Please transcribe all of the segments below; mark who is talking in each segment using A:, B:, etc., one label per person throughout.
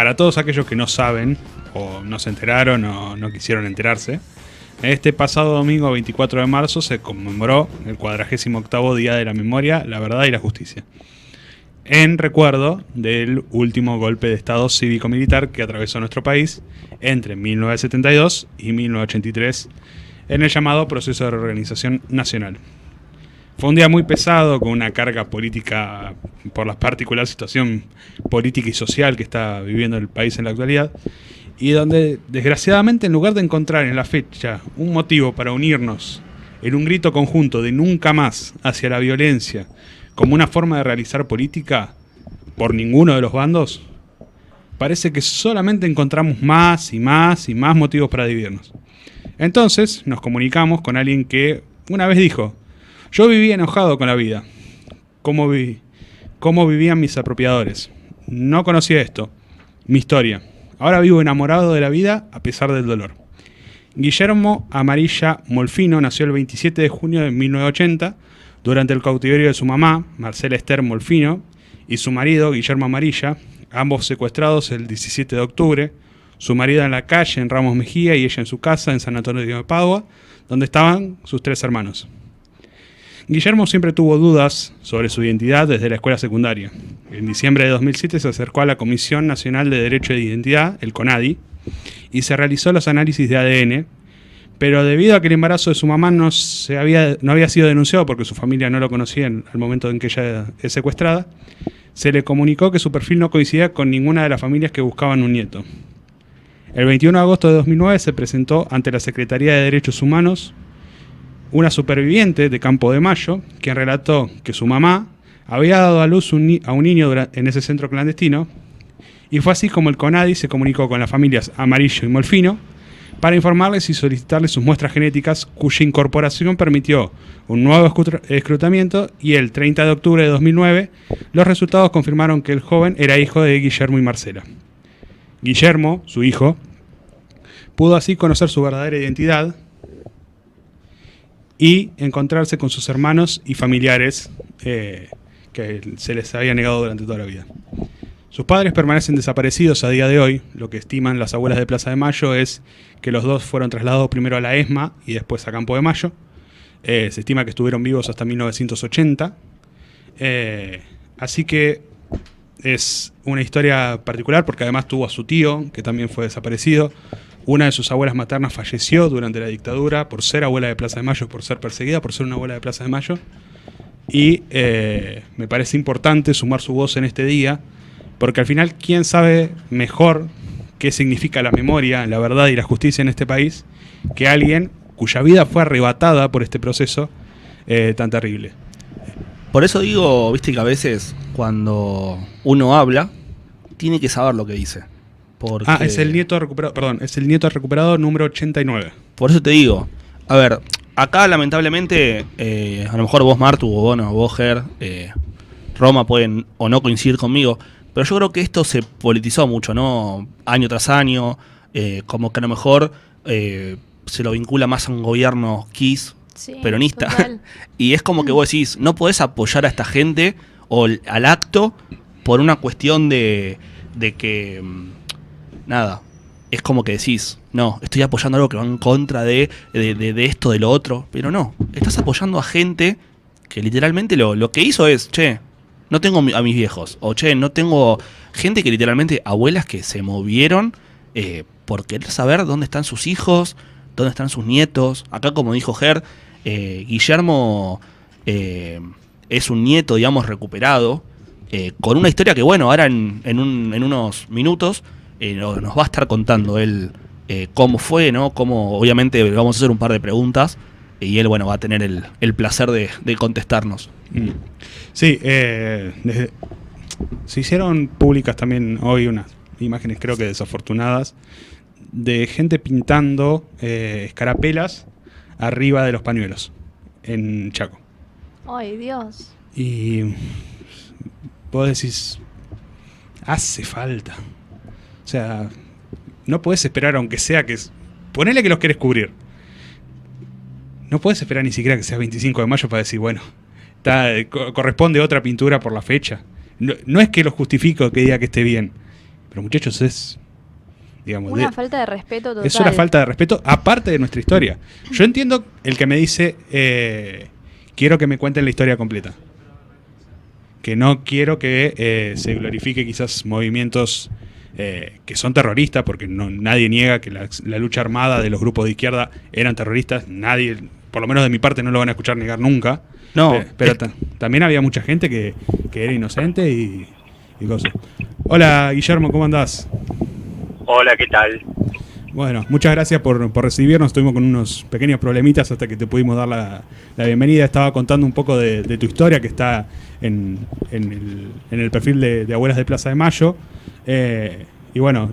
A: para todos aquellos que no saben, o no se enteraron, o no quisieron enterarse, este pasado domingo 24 de marzo se conmemoró el 48º Día de la Memoria, la Verdad y la Justicia, en recuerdo del último golpe de Estado cívico-militar que atravesó nuestro país entre 1972 y 1983 en el llamado Proceso de Reorganización Nacional. Fue un día muy pesado, con una carga política por la particular situación política y social que está viviendo el país en la actualidad, y donde, desgraciadamente, en lugar de encontrar en la fecha un motivo para unirnos en un grito conjunto de nunca más hacia la violencia como una forma de realizar política por ninguno de los bandos, parece que solamente encontramos más y más y más motivos para dividirnos. Entonces nos comunicamos con alguien que una vez dijo: yo vivía enojado con la vida. ¿Cómo vivían mis apropiadores? No conocía esto, mi historia. Ahora vivo enamorado de la vida a pesar del dolor. Guillermo Amarilla Molfino nació el 27 de junio de 1980 durante el cautiverio de su mamá, Marcela Esther Molfino, y su marido, Guillermo Amarilla, ambos secuestrados el 17 de octubre, su marido en la calle en Ramos Mejía y ella en su casa en San Antonio de Padua, donde estaban sus 3 hermanos. Guillermo siempre tuvo dudas sobre su identidad desde la escuela secundaria. En diciembre de 2007 se acercó a la Comisión Nacional de Derecho de Identidad, el CONADI, y se realizó los análisis de ADN, pero debido a que el embarazo de su mamá no había sido denunciado porque su familia no lo conocía al momento en que ella es secuestrada, se le comunicó que su perfil no coincidía con ninguna de las familias que buscaban un nieto. El 21 de agosto de 2009 se presentó ante la Secretaría de Derechos Humanos una superviviente de Campo de Mayo, quien relató que su mamá había dado a luz a un niño en ese centro clandestino, y fue así como el CONADI se comunicó con las familias Amarillo y Molfino para informarles y solicitarles sus muestras genéticas, cuya incorporación permitió un nuevo escrutamiento, y el 30 de octubre de 2009 los resultados confirmaron que el joven era hijo de Guillermo y Marcela. Guillermo, su hijo, pudo así conocer su verdadera identidad y encontrarse con sus hermanos y familiares que se les había negado durante toda la vida. Sus padres permanecen desaparecidos a día de hoy. Lo que estiman las abuelas de Plaza de Mayo es que los dos fueron trasladados primero a la ESMA y después a Campo de Mayo. Se estima que estuvieron vivos hasta 1980. Así que es una historia particular porque además tuvo a su tío, que también fue desaparecido. Una de sus abuelas maternas falleció durante la dictadura por ser abuela de Plaza de Mayo, por ser perseguida, por ser una abuela de Plaza de Mayo. Y me parece importante sumar su voz en este día, porque al final, ¿quién sabe mejor qué significa la memoria, la verdad y la justicia en este país que alguien cuya vida fue arrebatada por este proceso tan terrible?
B: Por eso digo, viste que a veces cuando uno habla, tiene que saber lo que dice. Porque...
A: es el nieto recuperado, es el nieto recuperado número 89.
B: Por eso te digo, a ver, acá lamentablemente, a lo mejor vos, Martu, o bueno, vos, Ger, Roma pueden o no coincidir conmigo, pero yo creo que esto se politizó mucho, ¿no? Año tras año, como que a lo mejor se lo vincula más a un gobierno peronista. Total. Y es como que vos decís, no podés apoyar a esta gente o al acto por una cuestión de que, nada, es como que decís, no, estoy apoyando algo que va en contra de esto, de lo otro, pero no, estás apoyando a gente que literalmente lo que hizo es, che, no tengo a mis viejos, o che, no tengo gente que literalmente, abuelas que se movieron por querer saber dónde están sus hijos, dónde están sus nietos. Acá, como dijo Ger, Guillermo es un nieto, digamos, recuperado, con una historia que, bueno, ahora en unos minutos nos va a estar contando él cómo fue, ¿no? Cómo, obviamente, vamos a hacer un par de preguntas y él, bueno, va a tener el placer de contestarnos.
A: Sí, se hicieron públicas también hoy unas imágenes, creo que desafortunadas, de gente pintando escarapelas arriba de los pañuelos en Chaco.
C: ¡Ay, Dios!
A: Y vos decís, hace falta. O sea, no podés esperar, aunque sea que... Ponele que los querés cubrir. No podés esperar ni siquiera que sea 25 de mayo para decir, bueno, corresponde otra pintura por la fecha. No es que lo justifico que diga que esté bien. Pero muchachos, es, digamos,
C: Una falta de respeto total.
A: es una falta de respeto, aparte de nuestra historia. Yo entiendo el que me dice, quiero que me cuenten la historia completa. Que no quiero que se glorifique quizás movimientos que son terroristas, porque nadie niega que la lucha armada de los grupos de izquierda eran terroristas. Nadie, por lo menos de mi parte, no lo van a escuchar negar nunca.
B: No,
A: Pero también había mucha gente que era inocente y cosas. Hola, Guillermo, ¿cómo andás?
D: Hola, ¿qué tal?
A: Bueno, muchas gracias por recibirnos. Estuvimos con unos pequeños problemitas hasta que te pudimos dar la bienvenida. Estaba contando un poco de tu historia que está en el perfil de Abuelas de Plaza de Mayo. Y bueno,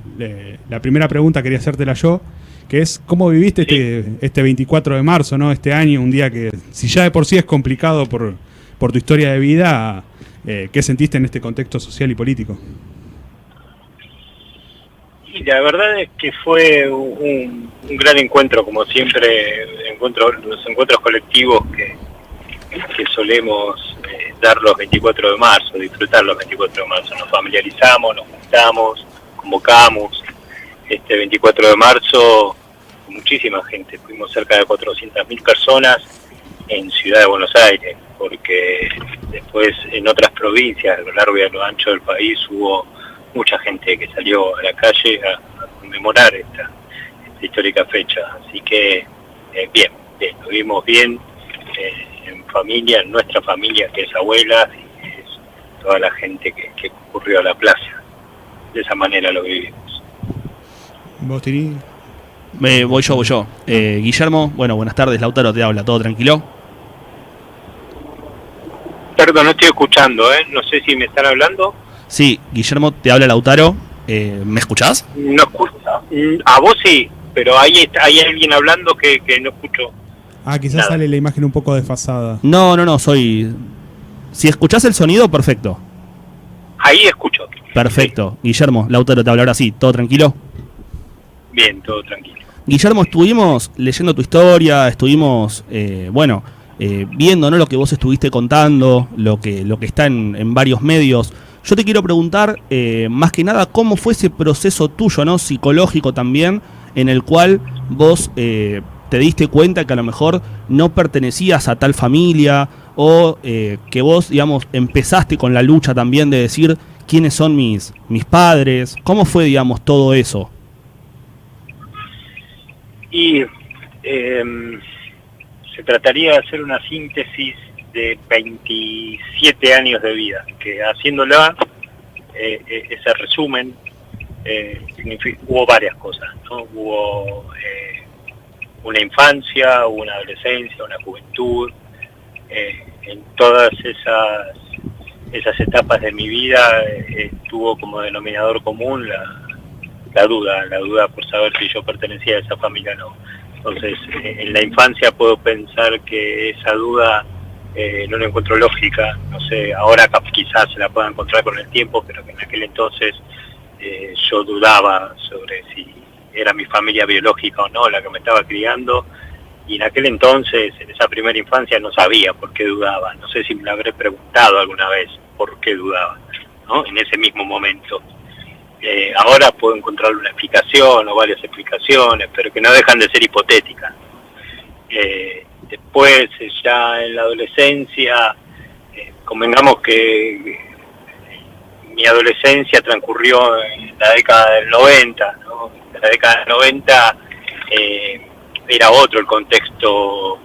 A: la primera pregunta quería hacértela yo, que es ¿cómo viviste este 24 de marzo, ¿no? Este año, un día que si ya de por sí es complicado por tu historia de vida, ¿qué sentiste en este contexto social y político?
D: Y la verdad es que fue un gran encuentro, como siempre, los encuentros colectivos que solemos dar los 24 de marzo, disfrutar los 24 de marzo. Nos familiarizamos, nos juntamos, convocamos. Este 24 de marzo, muchísima gente, fuimos cerca de 400.000 personas en Ciudad de Buenos Aires, porque después en otras provincias, a lo largo y a lo ancho del país, hubo mucha gente que salió a la calle a conmemorar esta histórica fecha. Así que bien, lo vimos bien en familia, en nuestra familia, que es Abuelas, y es toda la gente que concurrió a la plaza. De esa manera lo vivimos.
A: ¿Vos, Tini?
B: voy yo. Guillermo, bueno, buenas tardes, Lautaro te habla, ¿todo tranquilo?
D: Perdón, no estoy escuchando, no sé si me están hablando.
B: Sí, Guillermo, te habla Lautaro. ¿Me escuchás?
D: No escucho. A vos sí, pero hay alguien hablando que no escucho.
A: Quizás
D: Nada.
A: sale la imagen un poco desfasada.
B: No, soy... Si escuchás el sonido, perfecto.
D: Ahí escucho.
B: Perfecto. Guillermo, Lautaro te habla ahora sí, ¿todo tranquilo?
D: Bien, todo tranquilo.
B: Guillermo, estuvimos leyendo tu historia, estuvimos, viendo, ¿no?, lo que vos estuviste contando, lo que está en varios medios. Yo te quiero preguntar, más que nada, ¿cómo fue ese proceso tuyo, ¿no?, psicológico también, en el cual vos te diste cuenta que a lo mejor no pertenecías a tal familia, o que vos, digamos, empezaste con la lucha también de decir quiénes son mis padres? ¿Cómo fue, digamos, todo eso?
D: Y se trataría de hacer una síntesis de 27 años de vida, que haciéndola, ese resumen, hubo varias cosas, ¿no? Hubo una infancia, una adolescencia, una juventud. En todas esas etapas de mi vida tuvo como denominador común la duda por saber si yo pertenecía a esa familia o no. Entonces, en la infancia puedo pensar que esa duda no la encuentro lógica, no sé, ahora quizás se la pueda encontrar con el tiempo, pero que en aquel entonces yo dudaba sobre si era mi familia biológica o no la que me estaba criando, y en aquel entonces, en esa primera infancia, no sabía por qué dudaba, no sé si me lo habré preguntado alguna vez por qué dudaba, ¿no?, en ese mismo momento. Ahora puedo encontrar una explicación o varias explicaciones, pero que no dejan de ser hipotéticas. Después, ya en la adolescencia, convengamos que mi adolescencia transcurrió en la década del 90, ¿no? En la década del 90 era otro el contexto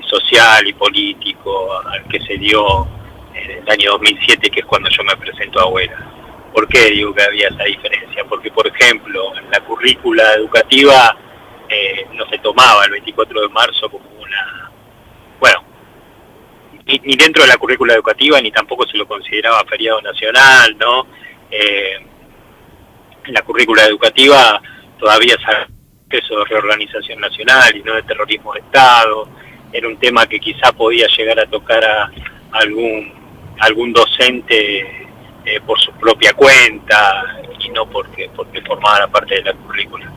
D: social y político al que se dio en el año 2007, que es cuando yo me presento a Abuela. ¿Por qué digo que había esa diferencia? Porque, por ejemplo, en la currícula educativa no se tomaba el 24 de marzo como una... Bueno, ni dentro de la currícula educativa, ni tampoco se lo consideraba feriado nacional, ¿no? En la currícula educativa todavía se eso de reorganización nacional y no de terrorismo de Estado. Era un tema que quizá podía llegar a tocar a algún docente por su propia cuenta y no porque formara parte de la currícula.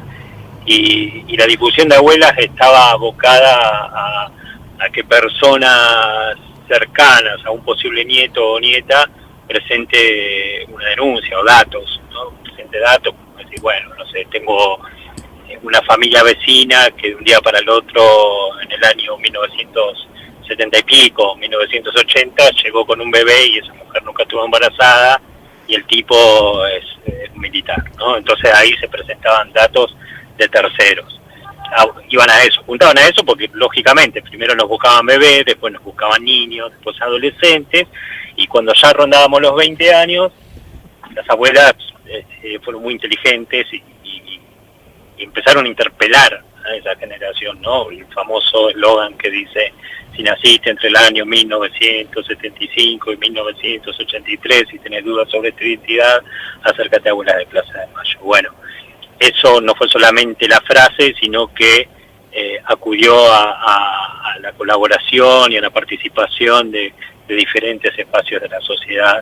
D: Y la difusión de Abuelas estaba abocada a que personas cercanas a un posible nieto o nieta presente una denuncia o datos, ¿no? solamente datos, como decir, bueno, no sé, tengo una familia vecina que de un día para el otro, en el año 1970 y pico, 1980, llegó con un bebé y esa mujer nunca estuvo embarazada y el tipo es militar, ¿no? Entonces ahí se presentaban datos de terceros. Iban a eso, apuntaban a eso porque lógicamente primero nos buscaban bebés, después nos buscaban niños, después adolescentes, y cuando ya rondábamos los 20 años, las abuelas fueron muy inteligentes y empezaron a interpelar a esa generación, ¿no? El famoso eslogan que dice: si naciste entre el año 1975 y 1983 y tenés dudas sobre tu identidad, acércate a Abuelas de Plaza de Mayo. Bueno, eso no fue solamente la frase, sino que acudió a la colaboración y a la participación de diferentes espacios de la sociedad,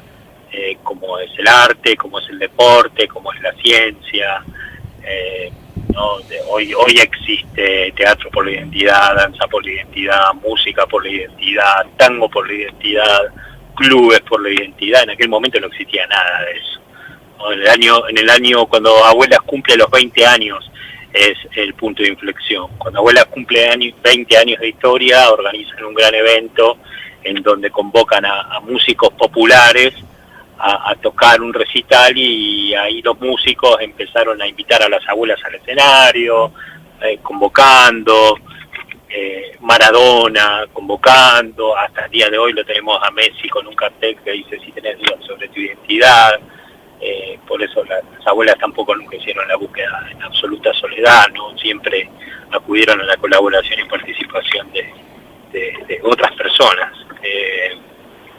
D: como es el arte, como es el deporte, como es la ciencia. ¿No? Hoy existe teatro por la identidad, danza por la identidad, música por la identidad, tango por la identidad, clubes por la identidad. En aquel momento no existía nada de eso. En el año cuando Abuelas cumple los 20 años es el punto de inflexión. Cuando Abuelas cumple 20 años de historia, organizan un gran evento en donde convocan a músicos populares a tocar un recital, y ahí los músicos empezaron a invitar a las abuelas al escenario, convocando, Maradona convocando, hasta el día de hoy lo tenemos a Messi con un cartel que dice: si tenés dudas sobre tu identidad. Por eso las abuelas tampoco nunca hicieron la búsqueda en absoluta soledad, ¿no? Siempre acudieron a la colaboración y participación de otras personas.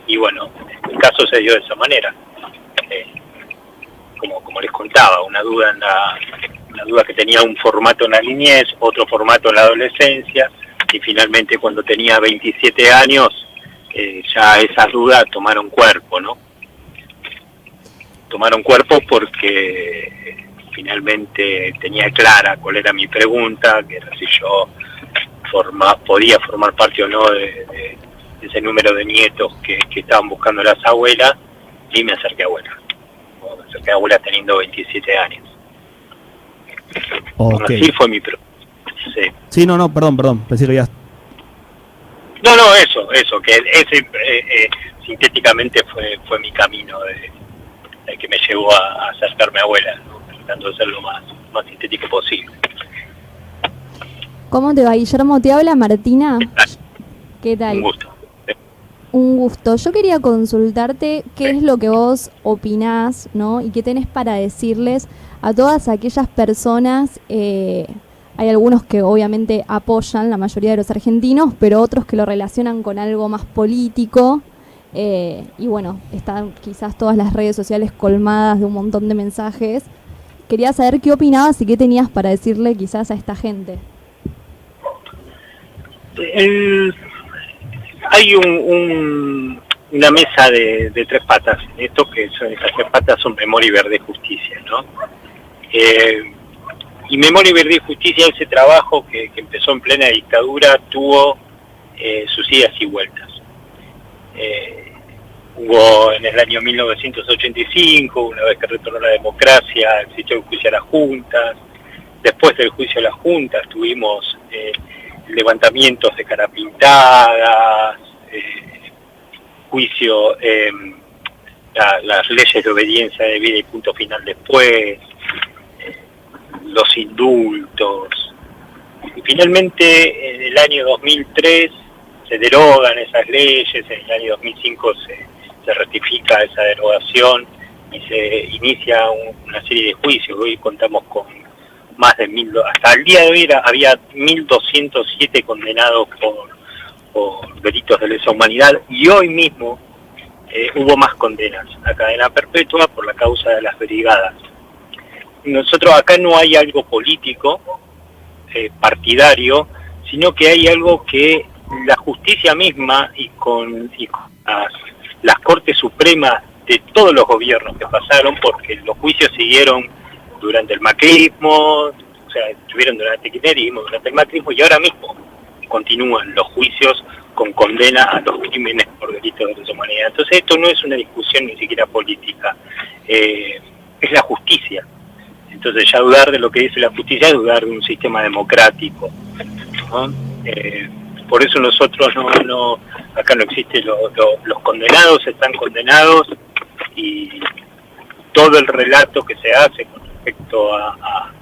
D: Y bueno, el caso se dio de esa manera. Como les contaba, una duda que tenía un formato en la niñez, otro formato en la adolescencia, y finalmente cuando tenía 27 años, ya esas dudas tomaron cuerpo, ¿no? Tomaron cuerpo porque finalmente tenía clara cuál era mi pregunta, que era si yo podía formar parte o no de ese número de nietos que estaban buscando las abuelas, y me acerqué a abuela. Me acerqué a abuela teniendo 27 años.
B: Okay.
D: Así fue mi pregunta. Sí.
B: Sí, no, perdón, pensé que ya...
D: No, eso, que ese sintéticamente fue mi camino que me llevó a acercarme a abuela, ¿no? Tratando de ser lo más sintético posible.
C: ¿Cómo te va, Guillermo? Te habla Martina. ¿Qué tal?
D: Un gusto.
C: Un gusto. Yo quería consultarte qué es lo que vos opinás, ¿no? Y qué tenés para decirles a todas aquellas personas. Hay algunos que obviamente apoyan, la mayoría de los argentinos, pero otros que lo relacionan con algo más político. Y bueno, están quizás todas las redes sociales colmadas de un montón de mensajes. Quería saber qué opinabas y qué tenías para decirle quizás a esta gente.
D: Hay una mesa de tres patas. Esas tres patas son Memoria y Verdad y Justicia, ¿no? Y Memoria y Verdad y Justicia, ese trabajo que empezó en plena dictadura, tuvo sus idas y vueltas. Hubo en el año 1985, una vez que retornó la democracia, existió el juicio a las juntas. Después del juicio a las juntas tuvimos levantamientos de cara pintadas, juicio, las leyes de obediencia de vida y punto final después, los indultos. Y finalmente en el año 2003 se derogan esas leyes, en el año 2005 se ratifica esa derogación y se inicia una serie de juicios. Hoy contamos con más de 1.000, hasta el día de hoy había 1.207 condenados por delitos de lesa humanidad, y hoy mismo hubo más condenas a cadena perpetua por la causa de las brigadas. Nosotros acá no hay algo político, partidario, sino que hay algo que la justicia misma y con las Cortes Supremas de todos los gobiernos que pasaron, porque los juicios siguieron durante el macrismo, o sea, estuvieron durante el kirchnerismo, durante el macrismo, y ahora mismo continúan los juicios con condena a los crímenes por delitos de lesa humanidad. Entonces esto no es una discusión ni siquiera política, es la justicia Entonces ya dudar de lo que dice la justicia es dudar de un sistema democrático, ¿no? Por eso nosotros acá no existe, los condenados están condenados, y todo el relato que se hace con respecto a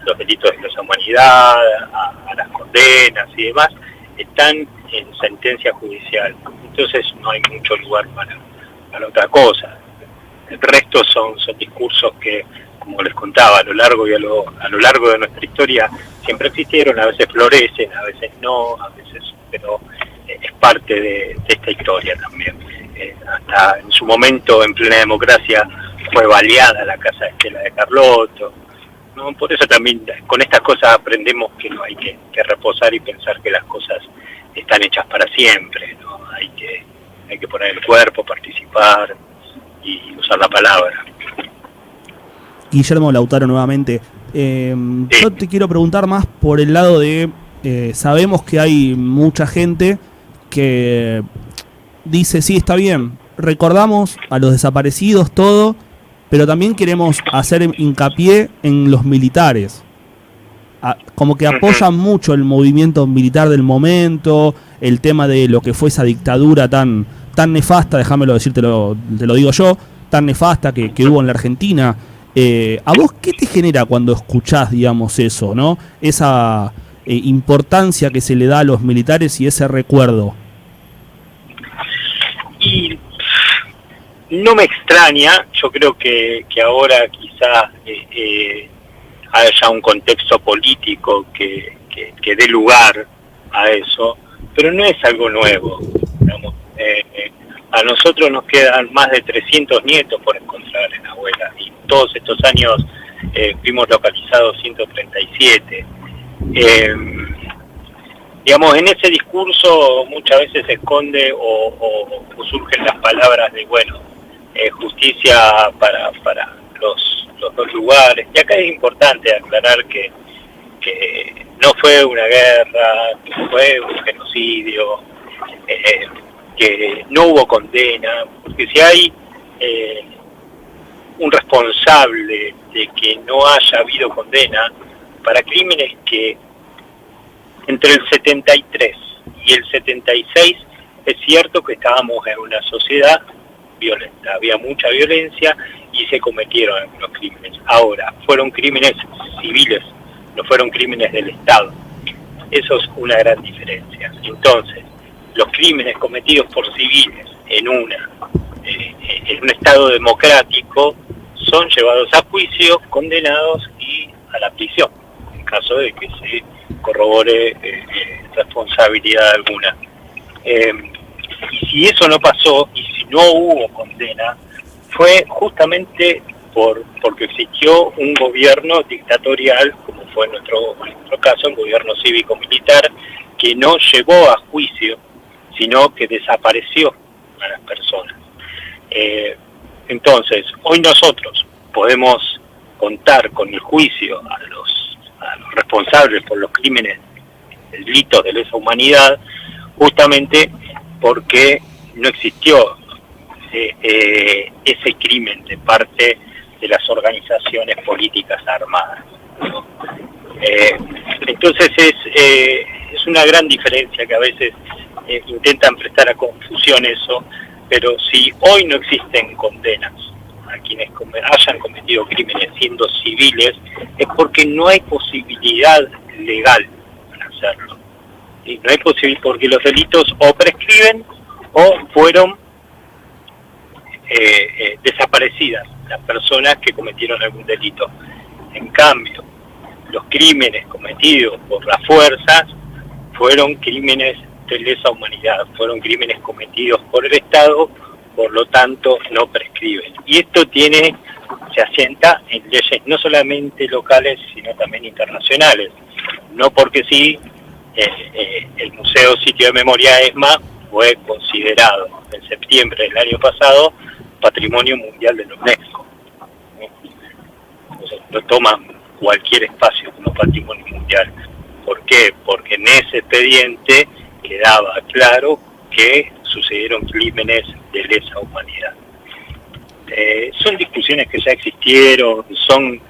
D: los delitos de lesa humanidad, a las condenas y demás, están en sentencia judicial. Entonces no hay mucho lugar para otra cosa. El resto son discursos que, como les contaba, a lo largo de nuestra historia siempre existieron, a veces florecen, a veces no, pero es parte de esta historia también. Hasta en su momento, en plena democracia, fue baleada la casa de Estela de Carlotto, ¿no? Por eso también con estas cosas aprendemos que no hay que reposar y pensar que las cosas están hechas para siempre, ¿no? Hay que poner el cuerpo, participar y usar la palabra.
B: Guillermo Lautaro nuevamente. Yo te quiero preguntar más por el lado de, sabemos que hay mucha gente que dice, sí, está bien, recordamos a los desaparecidos, todo, pero también queremos hacer hincapié en los militares. Como que apoyan mucho el movimiento militar del momento, el tema de lo que fue esa dictadura tan nefasta, déjamelo decir, te lo digo yo, tan nefasta que hubo en la Argentina. ¿A vos qué te genera cuando escuchás, digamos, eso, ¿no? Esa importancia que se le da a los militares y ese recuerdo.
D: Y no me extraña, yo creo que ahora quizá haya un contexto político que dé lugar a eso, pero no es algo nuevo, digamos. A nosotros nos quedan más de 300 nietos por encontrar en abuela, y todos estos años fuimos localizados 137. Digamos, en ese discurso muchas veces se esconde o surgen las palabras de, bueno, justicia para los dos lugares. Y acá es importante aclarar que no fue una guerra, que fue un genocidio, que no hubo condena, porque si hay un responsable de que no haya habido condena para crímenes que entre el 73 y el 76 es cierto que estábamos en una sociedad violenta, había mucha violencia y se cometieron algunos crímenes. Ahora, fueron crímenes civiles, no fueron crímenes del Estado. Eso es una gran diferencia. Entonces, los crímenes cometidos por civiles en un Estado democrático son llevados a juicio, condenados y a la prisión, en caso de que se corrobore responsabilidad alguna. Y si eso no pasó, y si no hubo condena, fue justamente porque existió un gobierno dictatorial, como fue en nuestro caso, un gobierno cívico-militar, que no llevó a juicio, sino que desapareció a las personas. Entonces, hoy nosotros podemos contar con el juicio a los responsables por los crímenes, delitos de lesa humanidad, justamente porque no existió ese crimen de parte de las organizaciones políticas armadas, ¿no? Entonces es una gran diferencia que a veces intentan prestar a confusión eso, pero si hoy no existen condenas a quienes hayan cometido crímenes siendo civiles, es porque no hay posibilidad legal para hacerlo. Y no hay posibilidad porque los delitos o prescriben o fueron desaparecidas las personas que cometieron algún delito. En cambio, los crímenes cometidos por las fuerzas fueron crímenes de lesa humanidad, fueron crímenes cometidos por el Estado, por lo tanto no prescriben. Y esto se asienta en leyes no solamente locales, sino también internacionales. No porque sí, el Museo Sitio de Memoria ESMA fue considerado en septiembre del año pasado Patrimonio Mundial de la UNESCO. Entonces, lo toman cualquier espacio como patrimonio mundial. ¿Por qué? Porque en ese expediente quedaba claro que sucedieron crímenes de lesa humanidad. Son discusiones que ya existieron, son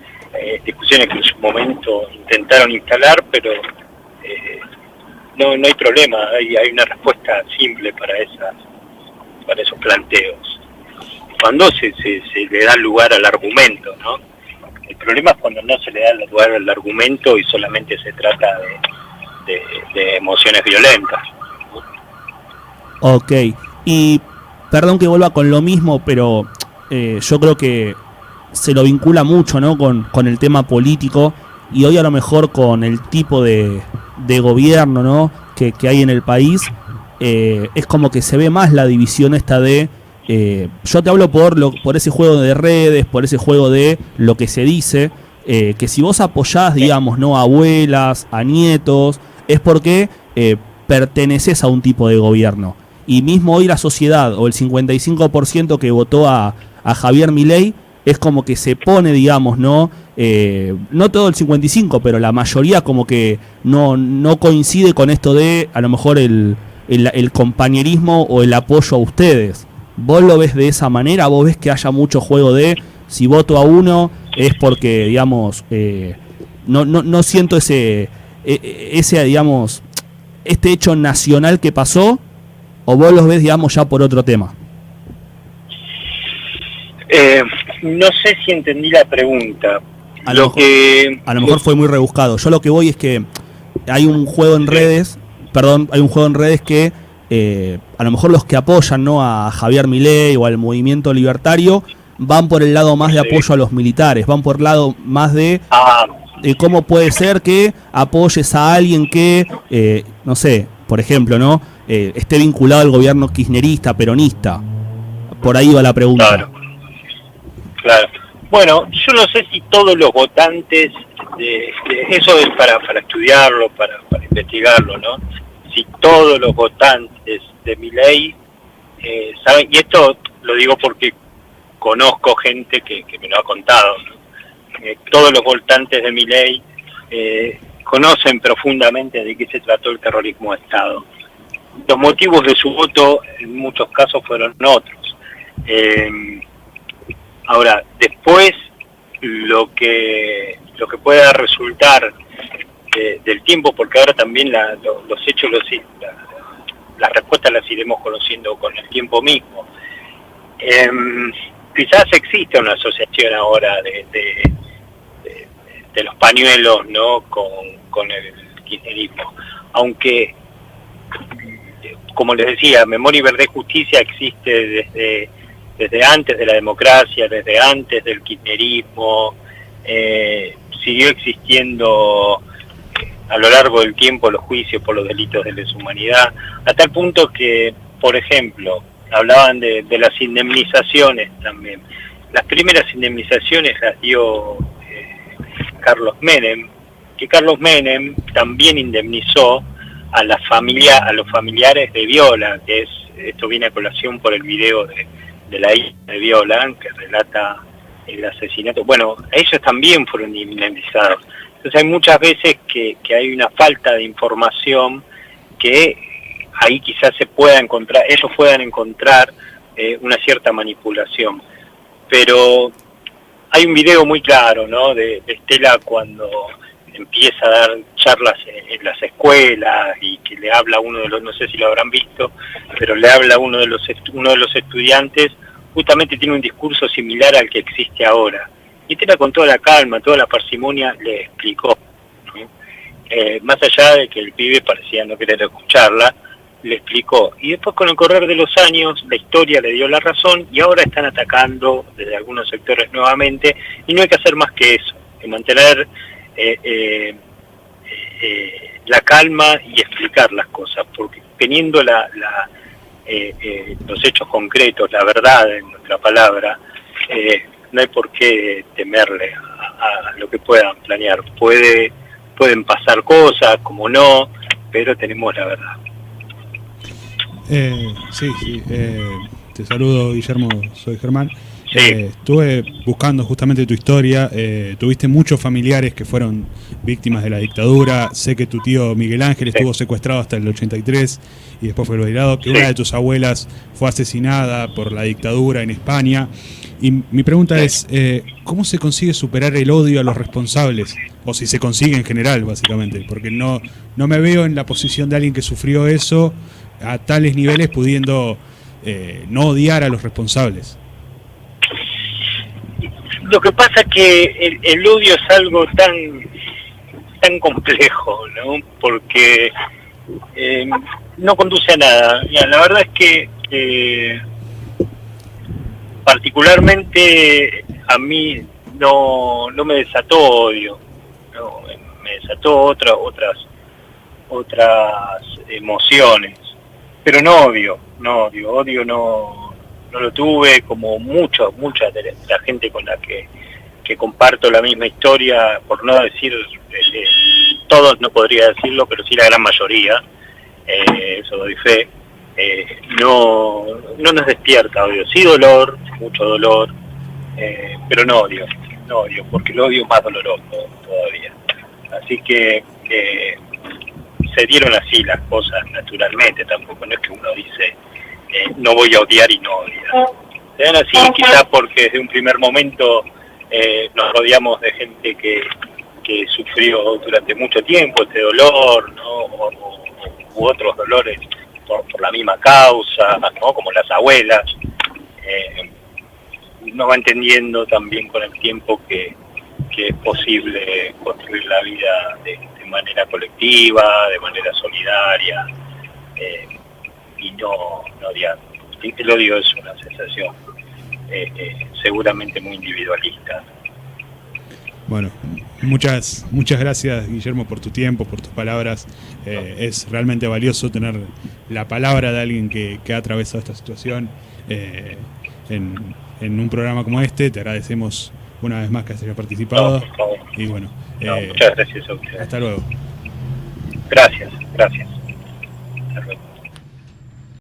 D: discusiones que en su momento intentaron instalar, pero no hay problema, hay una respuesta simple para esos planteos. Cuando se le da lugar al argumento, ¿no? El problema es cuando no se le da lugar al argumento y solamente se trata de emociones violentas.
B: Ok, y perdón que vuelva con lo mismo, pero yo creo que se lo vincula mucho, ¿no? con el tema político, y hoy a lo mejor con el tipo de gobierno, ¿no? que hay en el país, es como que se ve más la división esta de... yo te hablo por ese juego de redes, por ese juego de lo que se dice, que si vos apoyás, digamos, ¿no? a abuelas, a nietos, es porque perteneces a un tipo de gobierno. Y mismo hoy la sociedad, o el 55% que votó a Javier Milei, es como que se pone, digamos, no todo el 55, pero la mayoría como que no coincide con esto de, a lo mejor, el compañerismo o el apoyo a ustedes. ¿Vos lo ves de esa manera? ¿Vos ves que haya mucho juego de, si voto a uno, es porque, digamos, no siento ese, digamos, este hecho nacional que pasó? ¿O vos los ves, digamos, ya por otro tema?
D: No sé si entendí la pregunta.
B: A lo mejor fue muy rebuscado. Yo lo que voy es que hay un juego en redes, que a lo mejor los que apoyan, ¿no? a Javier Milei o al movimiento libertario van por el lado más de apoyo a los militares, van por el lado más de cómo puede ser que apoyes a alguien que, no sé, por ejemplo, ¿no? Esté vinculado al gobierno kirchnerista, peronista. Por ahí va la pregunta.
D: Claro. Bueno, yo no sé si todos los votantes, eso es para estudiarlo, para investigarlo, ¿no? Si todos los votantes de Milei saben, y esto lo digo porque conozco gente que me lo ha contado, ¿no? Todos los votantes de Milei conocen profundamente de qué se trató el terrorismo de Estado. Los motivos de su voto en muchos casos fueron otros. Ahora, después lo que pueda resultar del tiempo, porque ahora también los hechos, las respuestas las iremos conociendo con el tiempo mismo. Quizás existe una asociación ahora de los pañuelos, ¿no? con el kirchnerismo, aunque, como les decía, Memoria y Verdad y Justicia existe desde antes de la democracia, desde antes del kirchnerismo, siguió existiendo a lo largo del tiempo los juicios por los delitos de lesa humanidad, a tal punto que, por ejemplo, hablaban de las indemnizaciones también. Las primeras indemnizaciones las dio Carlos Menem, que Carlos Menem también indemnizó a los familiares de Viola, esto viene a colación por el video de la hija de Viola, que relata el asesinato. Bueno, ellos también fueron indemnizados. Entonces hay muchas veces que hay una falta de información que ahí quizás ellos puedan encontrar una cierta manipulación. Pero hay un video muy claro, ¿no? de Estela cuando empieza a dar charlas en las escuelas y que le habla a uno de los, no sé si lo habrán visto, pero le habla a uno de los estudiantes, justamente tiene un discurso similar al que existe ahora. Y Estela, con toda la calma, toda la parsimonia, le explicó, ¿no? Más allá de que el pibe parecía no querer escucharla, le explicó. Y después, con el correr de los años, la historia le dio la razón y ahora están atacando desde algunos sectores nuevamente, y no hay que hacer más que eso, que mantener la calma y explicar las cosas, porque teniendo los hechos concretos, la verdad en nuestra palabra, no hay por qué temerle a lo que puedan planear. Pueden pasar cosas, como no, pero tenemos la verdad.
A: Sí, te saludo, Guillermo, soy Germán.
D: Sí.
A: Estuve buscando justamente tu historia. Tuviste muchos familiares que fueron víctimas de la dictadura. Sé que tu tío Miguel Ángel estuvo secuestrado hasta el 83 y después fue liberado. Que una de tus abuelas fue asesinada por la dictadura en España. Y mi pregunta es, ¿cómo se consigue superar el odio a los responsables? O si se consigue en general, básicamente. Porque no me veo en la posición de alguien que sufrió eso a tales niveles pudiendo no odiar a los responsables.
D: Lo que pasa es que el odio es algo tan complejo, ¿no? Porque no conduce a nada. Mira, la verdad es que particularmente a mí no me desató odio, no, me desató otras emociones, pero no odio no lo tuve, como mucha de la gente con la que comparto la misma historia, por no decir todos, no podría decirlo, pero sí la gran mayoría, eso doy fe. No nos despierta odio, sí dolor, mucho dolor, pero no odio, porque el odio es más doloroso todavía. Así que se dieron así las cosas naturalmente, tampoco no es que uno dice no voy a odiar y no odia. Se dan así quizás porque desde un primer momento nos rodeamos de gente que sufrió durante mucho tiempo este dolor, ¿no? U otros dolores por la misma causa, ¿no? Como las abuelas. Uno va entendiendo también con el tiempo que es posible construir la vida de manera colectiva, de manera solidaria, y no odiar. El odio es una sensación seguramente muy individualista.
A: Bueno, muchas gracias, Guillermo, por tu tiempo, por tus palabras. Es realmente valioso tener la palabra de alguien que ha atravesado esta situación en un programa como este. Te agradecemos una vez más que hayas participado.
D: No, por favor.
A: Y bueno,
D: muchas gracias a ustedes.
A: Hasta luego.
D: Gracias. Hasta luego.